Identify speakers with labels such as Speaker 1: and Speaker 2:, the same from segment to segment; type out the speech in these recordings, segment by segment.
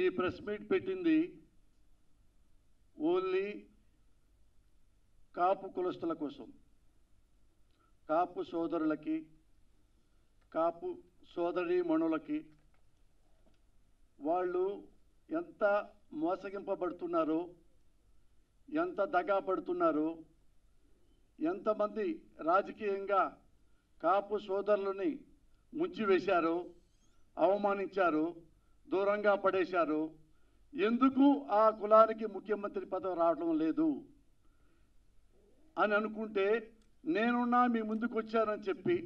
Speaker 1: ఈ press meet పెట్టింది only కాపు కులస్తుల కోసం, కాపు సోదరులకి, కాపు సోదరీమణులకి వాళ్ళు ఎంత మోసగింపబడుతున్నారో, ఎంత దగా పడుతున్నారో, ఎంతమంది రాజకీయంగా కాపు సోదరులని ముంచివేశారో, అవమానించారో, దూరంగా పడేశారో, ఎందుకు ఆ కులానికి ముఖ్యమంత్రి పదవి రావడం లేదు అని అనుకుంటే నేనున్నా మీ ముందుకు వచ్చానని చెప్పి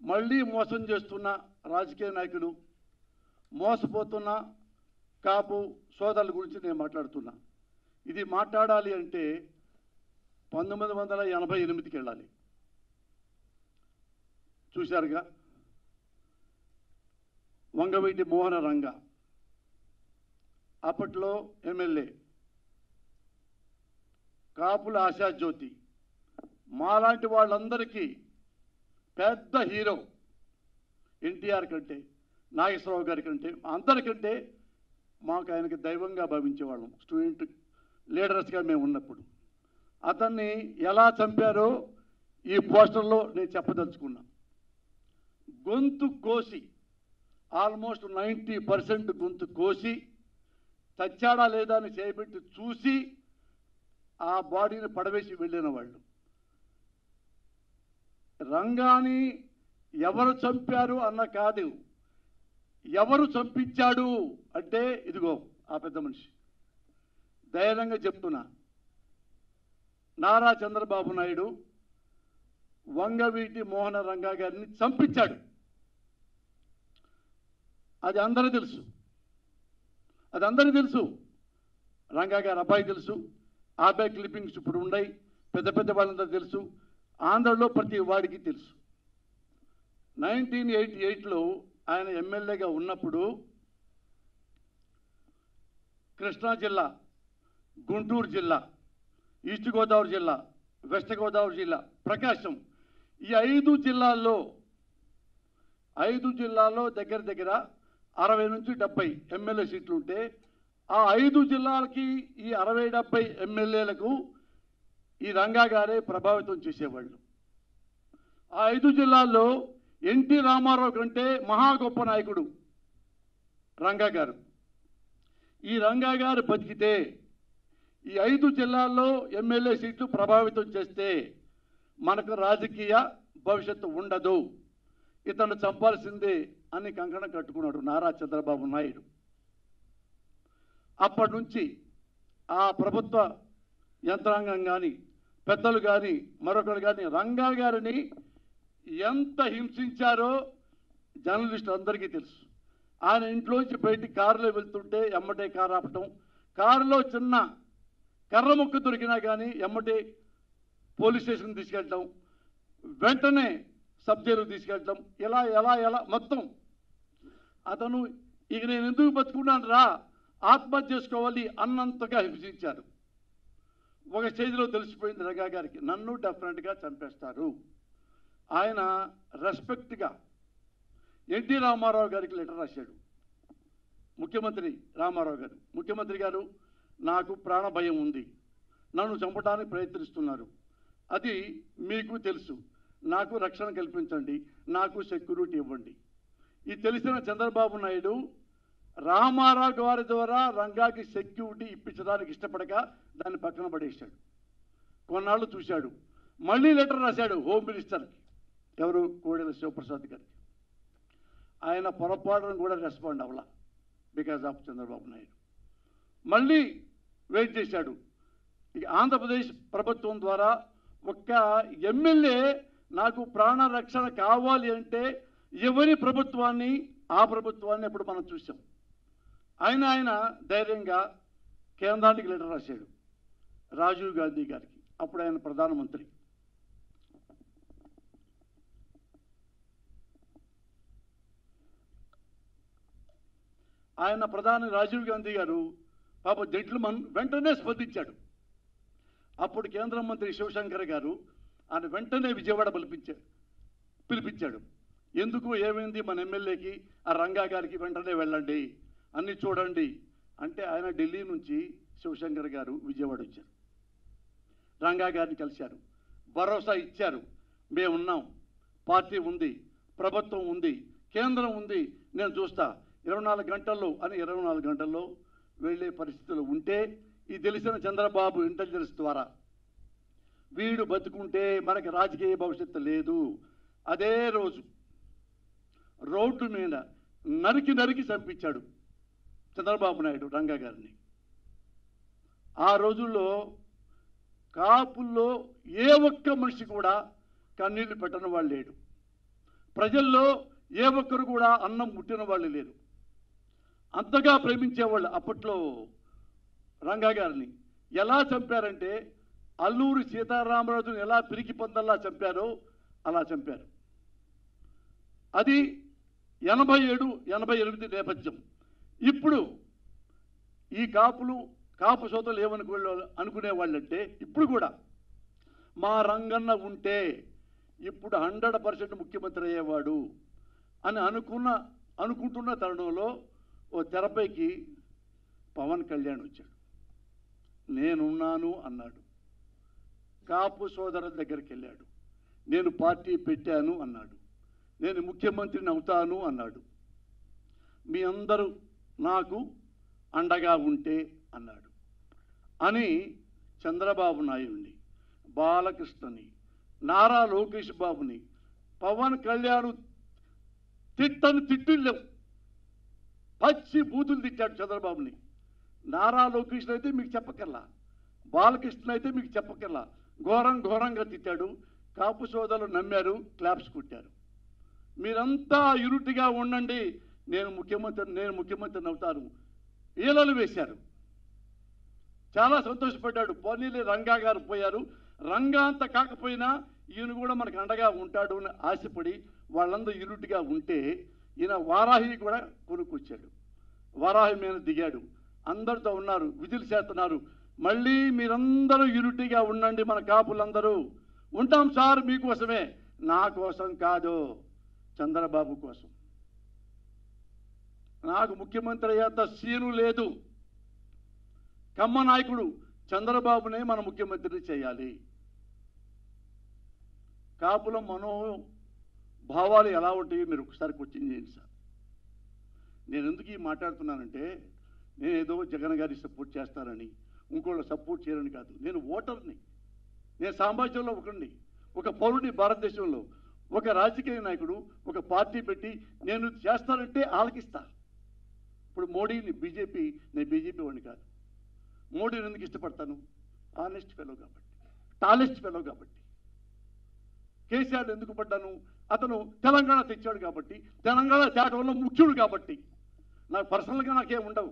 Speaker 1: మళ్ళీ మోసం చేస్తున్న రాజకీయ నాయకులు, మోసపోతున్న కాపు సోదరుల గురించి నేను మాట్లాడుతున్నా. ఇది మాట్లాడాలి అంటే 1988కి వెళ్ళాలి. చూశారుగా వంగవీటి మోహన రంగ అప్పట్లో ఎమ్మెల్యే, కాపుల ఆశాజ్యోతి, మాలాంటి వాళ్ళందరికీ పెద్ద హీరో. ఎన్టీఆర్ కంటే, నాగేశ్వరరావు గారి కంటే, అందరికంటే మాకు ఆయనకి దైవంగా భావించేవాళ్ళం స్టూడెంట్ లీడర్స్గా మేము ఉన్నప్పుడు. అతన్ని ఎలా చంపారో ఈ పోస్టర్లో నేను చెప్పదలుచుకున్నా. గొంతు కోసి, ఆల్మోస్ట్ 90% గొంతు కోసి, చచ్చాడా లేదా అని చేయబెట్టి చూసి ఆ బాడీని పడవేసి వెళ్ళిన వాళ్ళు. రంగాని ఎవరు చంపారు అన్న కాదు, ఎవరు చంపించాడు అంటే ఇదిగో ఆ పెద్ద మనిషి. ధైర్యంగా చెప్తున్నా, నారా చంద్రబాబు నాయుడు వంగవీటి మోహన రంగా గారిని చంపించాడు. అది అందరూ తెలుసు, అది అందరికీ తెలుసు. రంగా గారి అబ్బాయి తెలుసు, ఆ అబ్బాయి క్లిప్పింగ్స్ ఇప్పుడు ఉన్నాయి, పెద్ద పెద్ద వాళ్ళందరూ తెలుసు, ఆంధ్రలో ప్రతి వాడికి తెలుసు. 1988లో ఆయన ఎమ్మెల్యేగా ఉన్నప్పుడు కృష్ణా జిల్లా, గుంటూరు జిల్లా, ఈస్ట్ గోదావరి జిల్లా, వెస్ట్ గోదావరి జిల్లా, ప్రకాశం, ఈ 5 జిల్లాల్లో దగ్గర దగ్గర 60 నుంచి 70 ఎమ్మెల్యే సీట్లు ఉంటే ఆ 5 జిల్లాలకి ఈ 60-70 ఎమ్మెల్యేలకు ఈ రంగా గారే ప్రభావితం చేసేవాళ్ళు. ఆ 5 జిల్లాల్లో ఎన్టీ రామారావు కంటే మహా గొప్ప నాయకుడు రంగా గారు. ఈ రంగా గారు బతికితే ఈ 5 జిల్లాల్లో ఎమ్మెల్యే సీట్లు ప్రభావితం చేస్తే మనకు రాజకీయ భవిష్యత్తు ఉండదు, ఇతను చంపాల్సిందే అని కంకణం కట్టుకున్నాడు నారా చంద్రబాబు నాయుడు. అప్పటి నుంచి ఆ ప్రభుత్వ యంత్రాంగం కానీ, పెద్దలు కానీ, మరొకరు కానీ రంగా గారిని ఎంత హింసించారో జర్నలిస్టులు అందరికీ తెలుసు. ఆయన ఇంట్లోంచి బయటికి కారులో వెళ్తుంటే ఎమ్మటే కారు ఆపటం, కారులో చిన్న కర్ర ముక్క దొరికినా కానీ ఎమ్మటే పోలీస్ స్టేషన్ తీసుకెళ్ళటం, వెంటనే సబ్ జైలుకు తీసుకెళ్ళటం, ఇలా ఎలా ఎలా మొత్తం. అతను ఇక నేను ఎందుకు బతుకున్నాను రా, ఆత్మహత్య చేసుకోవాలి అన్నంతగా హింసించారు. ఒక స్టేజ్లో తెలిసిపోయింది రంగా గారికి, నన్ను డెఫినెట్గా చంపేస్తారు. ఆయన రెస్పెక్ట్గా ఎన్టీ రామారావు గారికి లెటర్ రాశాడు. ముఖ్యమంత్రి రామారావు గారు, ముఖ్యమంత్రి గారు నాకు ప్రాణ భయం ఉంది, నన్ను చంపడానికి ప్రయత్నిస్తున్నారు, అది మీకు తెలుసు, నాకు రక్షణ కల్పించండి, నాకు సెక్యూరిటీ ఇవ్వండి. ఇది తెలిసిన చంద్రబాబు నాయుడు రామారావు గారి ద్వారా రంగాకి సెక్యూరిటీ ఇప్పించడానికి ఇష్టపడక దాన్ని పక్కన పడేశాడు. కొన్నాళ్ళు చూశాడు, మళ్ళీ లెటర్ రాశాడు హోమ్ మినిస్టర్కి, ఎవరు, కోడెల శివప్రసాద్ గారికి. ఆయన పొరపాటును కూడా రెస్పాండ్ అవ్వాల బికాజ్ ఆఫ్ చంద్రబాబు నాయుడు. మళ్ళీ వెయిట్ చేశాడు. ఇక ఆంధ్రప్రదేశ్ ప్రభుత్వం ద్వారా ఒక్క ఎమ్మెల్యే నాకు ప్రాణ రక్షణ కావాలి అంటే ఎవరి ప్రభుత్వాన్ని, ఆ ప్రభుత్వాన్ని ఇప్పుడు మనం చూసాం. ఆయన ధైర్యంగా కేంద్రానికి లెటర్ రాశాడు, రాజీవ్ గాంధీ గారికి, అప్పుడు ఆయన ప్రధానమంత్రి. ఆయన ప్రధాని రాజీవ్ గాంధీ గారు పాప జెంట్లమన్ వెంటనే స్పందించాడు. అప్పుడు కేంద్ర మంత్రి శివశంకర్ గారు ఆయన వెంటనే విజయవాడ పిలిపించాడు. ఎందుకు, ఏమైంది, మన ఎమ్మెల్యేకి ఆ రంగా గారికి వెంటనే వెళ్ళండి, అన్నీ చూడండి అంటే ఆయన ఢిల్లీ నుంచి శివశంకర్ గారు విజయవాడ వచ్చారు, రంగా గారిని కలిశారు, భరోసా ఇచ్చారు. మేమున్నాం, పార్టీ ఉంది, ప్రభుత్వం ఉంది, కేంద్రం ఉంది, నేను చూస్తా 24 గంటల్లో అని 24 గంటల్లో వెళ్ళే పరిస్థితులు ఉంటే ఈ తెలిసిన చంద్రబాబు ఇంటెలిజెన్స్ ద్వారా వీడు బతుకుంటే మనకి రాజకీయ భవిష్యత్తు లేదు. అదే రోజు రోడ్డు మీద నరికి చంపించాడు చంద్రబాబు నాయుడు రంగా గారిని. ఆ రోజుల్లో కాపుల్లో ఏ ఒక్క మనిషి కూడా కన్నీళ్లు పెట్టని వాళ్ళు లేడు, ప్రజల్లో ఏ ఒక్కరు కూడా అన్నం ముట్టిన వాళ్ళు లేరు. అంతగా ప్రేమించేవాళ్ళు అప్పట్లో రంగా గారిని. ఎలా చంపారంటే అల్లూరి సీతారామరాజును ఎలా పిరికి పందల్లా చంపారో అలా చంపారు. అది 87, 88 నేపథ్యం. ఇప్పుడు ఈ కాపు సోదరులు అనుకునే వాళ్ళంటే ఇప్పుడు కూడా మా రంగన్న ఉంటే ఇప్పుడు 100% ముఖ్యమంత్రి అయ్యేవాడు అని అనుకుంటున్న తరుణంలో ఓ తెరపైకి పవన్ కళ్యాణ్ వచ్చాడు. నేనున్నాను అన్నాడు. కాపు సోదరుల దగ్గరికి వెళ్ళాడు. నేను పార్టీ పెట్టాను అన్నాడు. నేను ముఖ్యమంత్రిని అవుతాను అన్నాడు. మీ అందరూ నాకు అండగా ఉంటే అన్నాడు. అని చంద్రబాబు నాయుడిని, బాలకృష్ణని, నారా లోకేష్ బాబుని, పవన్ కళ్యాణ్ తిట్టులు లేవు, పచ్చి బూతులు తిట్టాడు చంద్రబాబుని. నారా లోకేష్ అయితే మీకు చెప్పకల్లా, బాలకృష్ణ అయితే మీకు చెప్పకల్లా ఘోరంగా తిట్టాడు. కాపు సోదరులు నమ్మారు, క్లాప్స్ కొట్టారు. మీరంతా యూనిట్గా ఉండండి, నేను ముఖ్యమంత్రిని అవుతాను ఈలలు వేశారు. చాలా సంతోషపడ్డాడు. పోనీలే రంగా గారు పోయారు, రంగా అంత కాకపోయినా ఈయన కూడా మనకు అండగా ఉంటాడు అని ఆశపడి వాళ్ళందరూ యూనిట్గా ఉంటే ఈయన వారాహి కూడా కొనుక్కొచ్చాడు. వారాహి మీద దిగాడు, అందరితో ఉన్నారు, విధులు చేస్తున్నారు. మళ్ళీ మీరందరూ యూనిటీగా ఉండండి, మన కాపులందరూ ఉంటాం సార్ మీకోసమే, నా కోసం కాదు, చంద్రబాబు కోసం. నాకు ముఖ్యమంత్రి అయ్యేంత సీను లేదు. కమ్మ నాయకుడు చంద్రబాబునే మన ముఖ్యమంత్రిని చేయాలి. కాపుల మనోభావాలు ఎలా ఉంటాయి మీరు ఒకసారి క్వశ్చన్ చేయండి సార్. నేను ఎందుకు ఈ మాట్లాడుతున్నానంటే నేను ఏదో జగన్ గారి సపోర్ట్ చేస్తానని ఇంకోళ్ళు సపోర్ట్ చేయరని కాదు. నేను ఓటర్ని, నేను సామాజికంలో ఒకరిని, ఒక పౌరుడిని. భారతదేశంలో ఒక రాజకీయ నాయకుడు ఒక పార్టీ పెట్టి నేను చేస్తానంటే ఆలకిస్తా. ఇప్పుడు మోడీని నేను బీజేపీ వాడిని కాదు. మోడీని ఎందుకు ఇష్టపడతాను? ఆనెస్ట్ ఫెలో కాబట్టి, టాలెస్ట్ ఫెలో కాబట్టి. కేసీఆర్ ఎందుకు పడ్డాను? అతను తెలంగాణ తెచ్చాడు కాబట్టి, తెలంగాణ తేటంలో ముఖ్యుడు కాబట్టి. నాకు పర్సనల్గా నాకేం ఉండవు.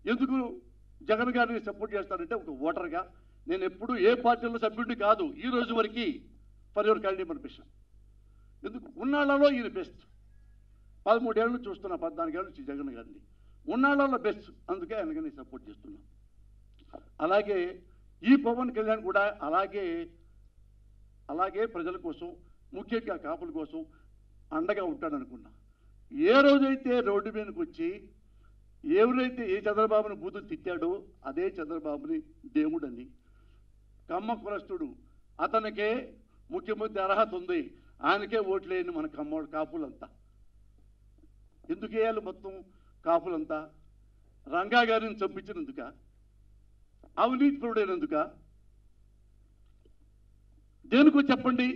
Speaker 1: ఎందుకు జగన్ గారిని సపోర్ట్ చేస్తానంటే ఒక ఓటర్గా నేను ఎప్పుడు ఏ పార్టీలో సభ్యుడిని కాదు ఈ రోజు వరకు. For your candy permission. ఎందుకు ఉన్నాళ్లలో ఈయన బెస్ట్. 13 ఏళ్ళు చూస్తున్నా, 14 ఏళ్ళు నుంచి జగన్ గారిని. ఉన్నాళ్లలో బెస్ట్, అందుకే ఆయనకి సపోర్ట్ చేస్తున్నాం. అలాగే ఈ పవన్ కళ్యాణ్ కూడా అలాగే ప్రజల కోసం, ముఖ్యంగా కాపుల కోసం అండగా ఉంటాడనుకున్నా. ఏ రోజైతే రోడ్డు మీదకి వచ్చి ఎవరైతే ఏ చంద్రబాబుని బూతులు తిట్టాడో అదే చంద్రబాబుని దేవుడని, కమ్మ కులస్తుడు, అతనికే ముఖ్యమంత్రి అర్హత ఉంది, ఆయనకే ఓట్లేని మన కాపులంతా. ఎందుకు వేయాలి మొత్తం కాపులంతా? రంగా గారిని చంపించినందుక? అవినీతిపరుడైనందుక? దేనికో చెప్పండి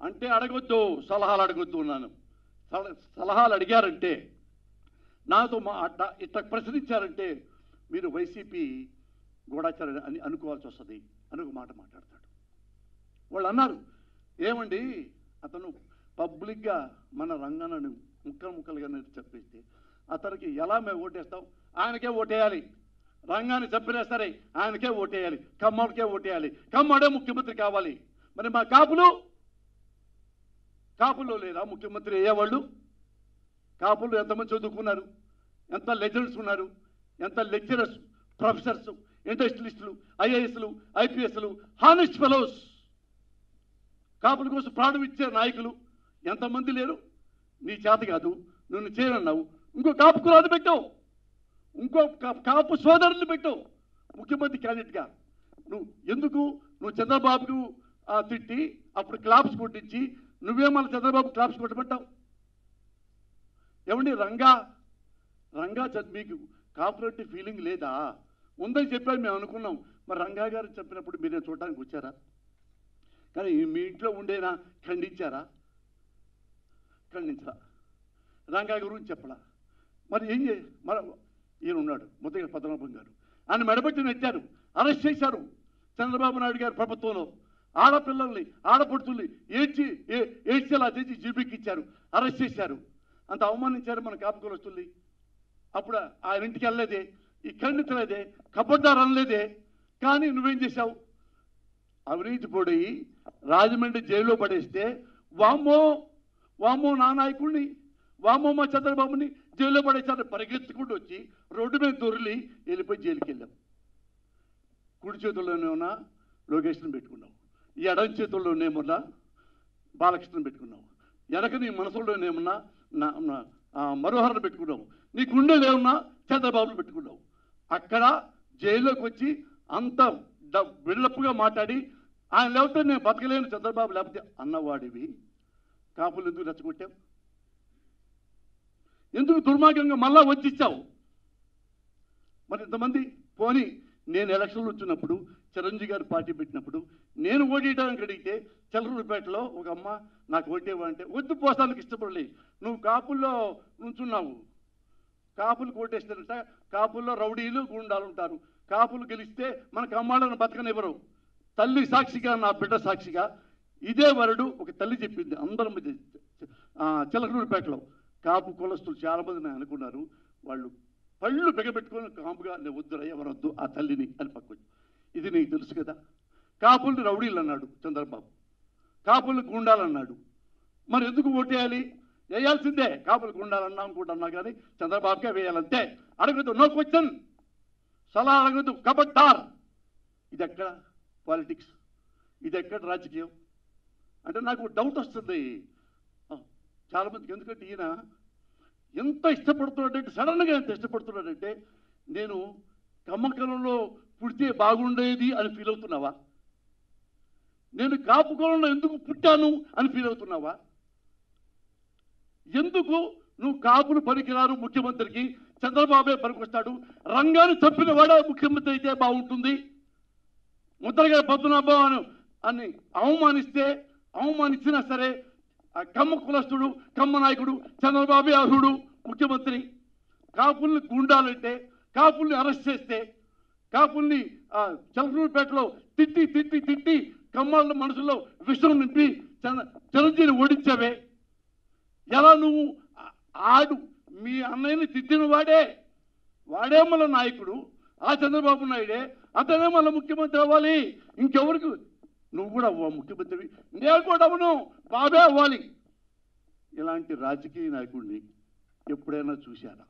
Speaker 1: అంటే అడగొద్దు, సలహాలు అడగొద్దు ఉన్నాను. సలహాలు అడిగారంటే, నాతో ఇట్లా ప్రశ్నించారంటే మీరు వైసీపీ గూఢాచారని అని అనుకోవాల్సి వస్తుంది అని ఒక మాట మాట్లాడతాడు. వాళ్ళు అన్నారు, ఏమండి అతను పబ్లిక్గా మన రంగన్నను ముక్కలుగా చెప్పేస్తే అతనికి ఎలా మేము ఓటేస్తాం? ఆయనకే ఓటేయాలి. రంగాన్ని చంపినా సరే ఆయనకే ఓటేయాలి, కమ్మడికే ఓటేయాలి, కమ్మడే ముఖ్యమంత్రి కావాలి. మరి మా కాపుల్లో లేదా ముఖ్యమంత్రి అయ్యేవాళ్ళు? కాపులు ఎంతమంది చదువుకున్నారు, ఎంత లెజెండ్స్ ఉన్నారు, ఎంత లెక్చరర్స్, ప్రొఫెసర్స్, ఇండస్ట్రియలిస్టులు, ఐఏఎస్లు, ఐపీఎస్లు, హానెస్ట్ ఫెలోస్, కాపుల కోసం ప్రాణం ఇచ్చే నాయకులు ఎంతమంది లేరు? నీ చేత కాదు, నువ్వు చేయనన్నావు, ఇంకో కాపు కులాన్ని పెట్టావు. ఇంకో కాపు సోదరుని పెట్టు ముఖ్యమంత్రి క్యాండిడేట్గా. నువ్వు చంద్రబాబుకు తిట్టి అప్పుడు క్లాప్స్ కొట్టించి నువ్వేమన్నా చంద్రబాబు క్లాప్స్ కొట్టమంటావు? ఏమండి రంగా మీకు కాపరేటివ్ ఫీలింగ్ లేదా? ఉందని చెప్పారు, మేము అనుకున్నాం. మరి రంగా గారు చెప్పినప్పుడు మీరే చూడడానికి వచ్చారా? కానీ మీ ఇంట్లో ఉండేనా ఖండించారా? ఖండించరా? రంగా గురించి చెప్పలా. మరి ఏం మరి ఈయన ఉన్నాడు ముద్దగడ పద్మనాభం గారు, ఆయన మెడబెట్టి నెట్టారు, అరెస్ట్ చేశారు చంద్రబాబు నాయుడు గారు ప్రభుత్వంలో. ఆడపిల్లల్ని ఆడపడుతుల్ని ఏడ్చేలా చేసి జీబీకి ఇచ్చారు, అరెస్ట్ చేశారు. అంత అవమానించారు మన కాపుకోలు వస్తుంది. అప్పుడు ఆయన ఇంటికి వెళ్ళలేదే, ఈ ఖండించలేదే, కబడ్డారు అనలేదే. కానీ నువ్వేం చేశావు? అవినీతి పొడయి రాజమండ్రి జైల్లో పడేస్తే వామ్మో నా నాయకుడిని, వామ్మో మా చంద్రబాబుని జైల్లో పడేసారు పరిగెత్తుకుంటూ వచ్చి రోడ్డు మీద దొరికి వెళ్ళిపోయి జైలుకి వెళ్ళాం. కుడి చేతుల్లోనే ఉన్న లోకేష్ని పెట్టుకున్నావు, ఈ ఎడం చేతుల్లోనేమన్నా బాలకృష్ణని పెట్టుకున్నావు, వెనక నీ మనసులోనేమన్నా మనోహర్ని పెట్టుకున్నావు, నీ గుండెలు ఏమన్నా చంద్రబాబుని పెట్టుకున్నావు. అక్కడ జైల్లోకి వచ్చి అంత బిల్డప్గా మాట్లాడి ఆయన లేకపోతే నేను బతకలేను చంద్రబాబు లేకపోతే అన్నవాడివి కాపులు ఎందుకు రెచ్చగొట్టావు? ఎందుకు దుర్మార్గంగా మళ్ళా వచ్చిచ్చావు? మరి ఇంతమంది పోనీ నేను ఎలక్షన్లు వచ్చినప్పుడు చిరంజీవి గారు పార్టీ పెట్టినప్పుడు నేను ఓటేయడానికి అడిగితే చలరూరుపేటలో ఒక అమ్మ నాకు ఓటేవంటే వద్దు పోస్తానికి ఇష్టపడలే. నువ్వు కాపుల్లో నుంచున్నావు, కాపులు ఓటేస్తారంట, కాపుల్లో రౌడీలు గుండాలు ఉంటారు, కాపులు గెలిస్తే మనకు అమ్మాళ్ళను బతకనివ్వరు. తల్లి సాక్షిగా నా బిడ్డ సాక్షిగా ఇదే వరుడు ఒక తల్లి చెప్పింది అందరం చిలకలూరుపేటలో. కాపు కులస్తులు చాలామంది నేను అనుకున్నారు, వాళ్ళు పళ్ళు బిగబెట్టుకొని కాపుగా నేను వద్దురా ఎవరొద్దు ఆ తల్లిని అని పక్కన. ఇది నీకు తెలుసు కదా. కాపుల్ని రౌడీలు అన్నాడు చంద్రబాబు, కాపుల్ని గుండాలన్నాడు. మరి ఎందుకు ఓటేయాలి? వేయాల్సిందే, కాపులకు ఉండాలన్నా అనుకుంటున్నా కానీ చంద్రబాబుకే వేయాలంతే. అడగదు, నో క్వశ్చన్, సలహా అడగదు, కబడ్డార్. ఇది ఎక్కడ పాలిటిక్స్, ఇది ఎక్కడ రాజకీయం అంటే నాకు డౌట్ వస్తుంది చాలామందికి. ఎందుకంటే ఈయన ఎంత ఇష్టపడుతున్నాడంటే, సడన్గా ఎంత ఇష్టపడుతున్నాడంటే, నేను కమ్మకలంలో పుడితే బాగుండేది అని ఫీల్ అవుతున్నావా? నేను కాపు కులంలో ఎందుకు పుట్టాను అని ఫీల్ అవుతున్నావా? ఎందుకు నువ్వు కాపులు పనికిరారు ముఖ్యమంత్రికి, చంద్రబాబే పనికొస్తాడు, రంగాన్ని చంపిన వాడే ముఖ్యమంత్రి అయితే బాగుంటుంది, ముద్రగడ పద్మనాభం అని అవమానించినా సరే ఆ కమ్మ కులస్తుడు కమ్మ నాయకుడు చంద్రబాబే అర్హుడు ముఖ్యమంత్రి. కాపుల్ని గుండాలంటే, కాపుల్ని అరెస్ట్ చేస్తే, కాపుల్ని చలకలూరుపేటలో తిట్టి కమ్మాళ్ళ మనసులో విషం నింపి చిరంజీవిని ఓడించావే. ఎలా నువ్వు మీ అన్నయ్యని తిట్టిన వాడే మళ్ళీ నాయకుడు, ఆ చంద్రబాబు నాయుడే, అతనే మళ్ళీ ముఖ్యమంత్రి అవ్వాలి. ఇంకెవరికి? నువ్వు కూడా అవ్వ ముఖ్యమంత్రి, నేను కూడా అవ్వను, బాబే అవ్వాలి. ఇలాంటి రాజకీయ నాయకుడిని ఎప్పుడైనా చూశారా?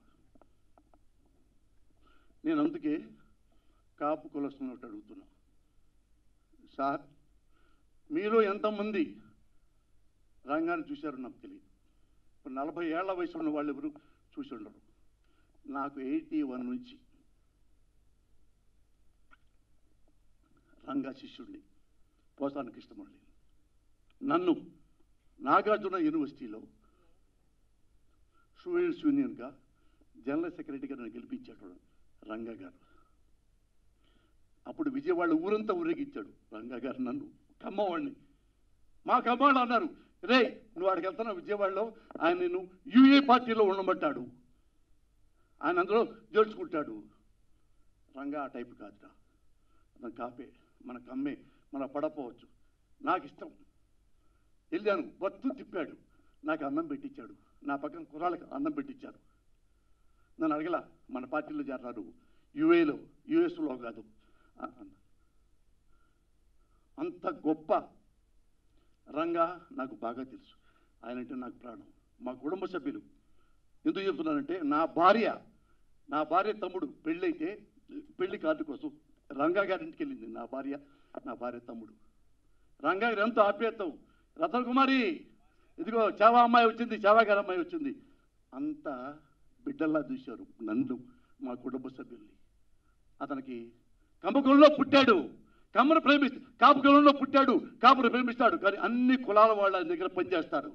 Speaker 1: నేను అందుకే కాపు కులస్తున్నట్టు అడుగుతున్నా సార్, మీరు ఎంతమంది రంగాన్ని చూశారో నాకు తెలియదు. 40 ఏళ్ల వయసు ఉన్న వాళ్ళు ఎవరు చూసి ఉండరు. నాకు 81 నుంచి రంగా శిష్యుడిని, పోసానికి ఇష్టపడలేదు. నన్ను నాగార్జున యూనివర్సిటీలో స్టూడెంట్స్ యూనియన్గా జనరల్ సెక్రటరీగా నన్ను గెలిపించాడు రంగా గారు. అప్పుడు విజయవాడ ఊరంతా ఊరేగించాడు రంగా గారు నన్ను, కమ్మవాడిని. మా కమ్మవాళ్ళు అన్నారు, రే నువ్వు వాడికి వెళ్తున్నా విజయవాడలో, ఆయన నేను యూఏ పార్టీలో ఉండమంటాడు, ఆయన అందులో చేర్చుకుంటాడు. రంగా ఆ టైపు కాదురా, మన కాపే, మన కమ్మే, మన పడపోవచ్చు. నాకు ఇష్టం. వెళ్ళాను, బత్తు తిప్పాడు, నాకు అన్నం పెట్టించాడు, నా పక్కన కుర్రాళ్ళకి అన్నం పెట్టించారు. నన్ను అడగల మన పార్టీలో చేరారు, యుఎస్లో కాదు. అంత గొప్ప రంగా నాకు బాగా తెలుసు. ఆయన అంటే నాకు ప్రాణం. మా కుటుంబ సభ్యులు ఎందుకు చెప్తున్నానంటే, నా భార్య తమ్ముడు పెళ్ళైతే పెళ్లి కార్డు కోసం రంగా గారింటికి వెళ్ళింది నా భార్య తమ్ముడు. రంగా గారు ఎంతో ఆప్యాయతం, రతన్ కుమారి ఇదిగో చావా అమ్మాయి వచ్చింది, చావా గారి అమ్మాయి వచ్చింది, అంతా బిడ్డల్లా చూశారు నన్ను, మా కుటుంబ సభ్యుల్ని. అతనికి కమ్మకులంలో పుట్టాడు, కమ్మను కాపు కులంలో పుట్టాడు, కాపును ప్రేమిస్తాడు. కానీ అన్ని కులాల వాళ్ళు ఆయన దగ్గర పనిచేస్తారు,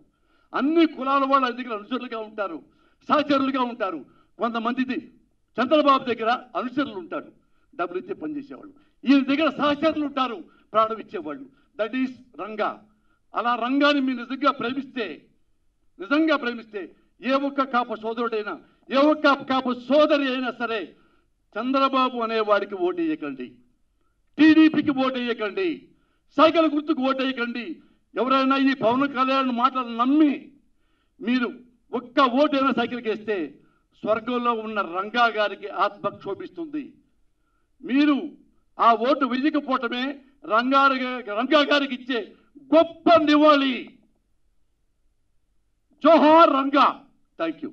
Speaker 1: అన్ని కులాల వాళ్ళు ఆయన దగ్గర అనుచరులుగా ఉంటారు, సహచరులుగా ఉంటారు. కొంతమంది చంద్రబాబు దగ్గర అనుచరులు ఉంటారు, డబ్బులు ఇచ్చే పనిచేసేవాళ్ళు. ఈయన దగ్గర సహచరులు ఉంటారు, ప్రాణం ఇచ్చేవాళ్ళు. That is Ranga. అలా రంగాన్ని మీరు నిజంగా ప్రేమిస్తే ఏ ఒక్క కాపు సోదరుడైనా, ఏ ఒక్క కాపు సోదరి అయినా సరే చంద్రబాబు అనేవాడికి ఓటు వేయకండి, టీడీపీకి ఓటు వేయకండి, సైకిల్ గుర్తుకు ఓటు వేయకండి. ఎవరైనా ఈ పవన్ కళ్యాణ్ మాటలు నమ్మి మీరు ఒక్క ఓటైనా సైకిల్కి వేస్తే స్వర్గంలో ఉన్న రంగా గారికి ఆత్మ క్షోభిస్తుంది. మీరు ఆ ఓటు వెయ్యకపోవటమే రంగా గారికి ఇచ్చే గొప్ప నివాళి. జోహార్ రంగా. Thank you.